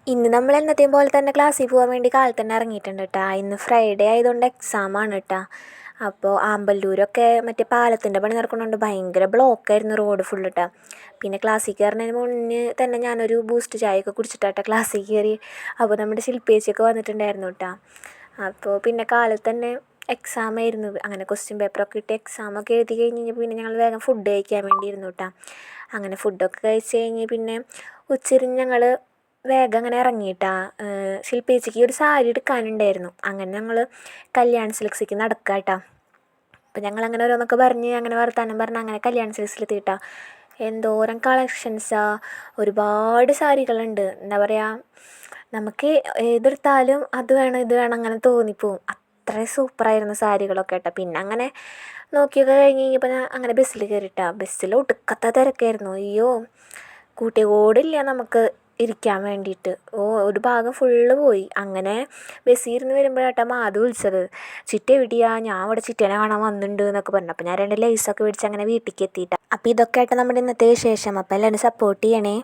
ഇന്ന് നമ്മൾ എന്നത്തെയും പോലെ തന്നെ ക്ലാസ്സിൽ പോകാൻ വേണ്ടി കാലത്ത് തന്നെ ഇറങ്ങിയിട്ടുണ്ട് കേട്ടോ. ഇന്ന് ഫ്രൈഡേ ആയതുകൊണ്ട് എക്സാമാണ് കേട്ടോ. അപ്പോൾ ആമ്പല്ലൂരൊക്കെ മറ്റേ പാലത്തിൻ്റെ പണി നടക്കുന്നതുകൊണ്ട് ഭയങ്കര ബ്ലോക്കായിരുന്നു റോഡ് ഫുള്ള് കേട്ടോ. പിന്നെ ക്ലാസ്സിൽ കയറുന്നതിന് മുന്നേ തന്നെ ഞാനൊരു ബൂസ്റ്റ് ചായയൊക്കെ കുടിച്ചിട്ടാട്ടോ ക്ലാസ്സിൽ കയറി. അപ്പോൾ നമ്മുടെ ശില്പേച്ചിയൊക്കെ വന്നിട്ടുണ്ടായിരുന്നു കേട്ടോ. അപ്പോൾ പിന്നെ കാലത്ത് തന്നെ എക്സാം ആയിരുന്നു. അങ്ങനെ ക്വസ്റ്റ്യൻ പേപ്പറൊക്കെ ഇട്ട് എക്സാമൊക്കെ എഴുതി കഴിഞ്ഞ് പിന്നെ ഞങ്ങൾ വേഗം ഫുഡ് കഴിക്കാൻ വേണ്ടി ഇരുന്നു കേട്ടോ. അങ്ങനെ ഫുഡൊക്കെ കഴിച്ച് കഴിഞ്ഞ് പിന്നെ ഉച്ചരിഞ്ഞ് ഞങ്ങൾ വേഗം അങ്ങനെ ഇറങ്ങിയിട്ടാ. ശില്പേച്ചിക്ക് ഒരു സാരി എടുക്കാനുണ്ടായിരുന്നു. അങ്ങനെ ഞങ്ങൾ കല്യാൺ സിൽക്സിലേക്ക് നടക്കുക കേട്ടോ. അപ്പം ഞങ്ങളങ്ങനെ ഓരോന്നൊക്കെ പറഞ്ഞ് അങ്ങനെ വർത്താനം പറഞ്ഞ് അങ്ങനെ കല്യാൺ സിൽക്സിലെത്തിയിട്ടാ. എന്തോരം കളക്ഷൻസാ, ഒരുപാട് സാരികളുണ്ട്. എന്താ പറയുക, നമുക്ക് ഏതെടുത്താലും അത് വേണം ഇത് വേണം അങ്ങനെ തോന്നിപ്പോവും. അത്രയും സൂപ്പറായിരുന്നു സാരികളൊക്കെ കേട്ടോ. പിന്നെ അങ്ങനെ നോക്കിയൊക്കെ കഴിഞ്ഞ് കഴിഞ്ഞപ്പോൾ ഞാൻ അങ്ങനെ ബസ്സിൽ കയറിയിട്ടാ. ബസ്സിൽ ഒടുക്കത്തെ തിരക്കായിരുന്നു. അയ്യോ, കൂട്ടിയോടില്ല നമുക്ക് ഇരിക്കാൻ വേണ്ടിയിട്ട്. ഒരു ഭാഗം ഫുള്ള് പോയി. അങ്ങനെ ബസ്സിൽ ഇരുന്ന് വരുമ്പോഴാട്ടാ മാധു വിളിച്ചത്. ചിറ്റ എവിടെയാ, ഞാൻ ഇവിടെ ചിറ്റേനെ കാണാൻ വന്നിട്ടുണ്ട് എന്നൊക്കെ പറഞ്ഞു. അപ്പോൾ ഞാൻ 2 ലൈസൊക്കെ മേടിച്ച് അങ്ങനെ വീട്ടിലേക്ക് എത്തിയിട്ടാണ്. അപ്പോൾ ഇതൊക്കെ ആയിട്ട് നമ്മുടെ ഇന്നത്തെ വിശേഷം. അപ്പോൾ എല്ലാവരും സപ്പോർട്ട് ചെയ്യണേ.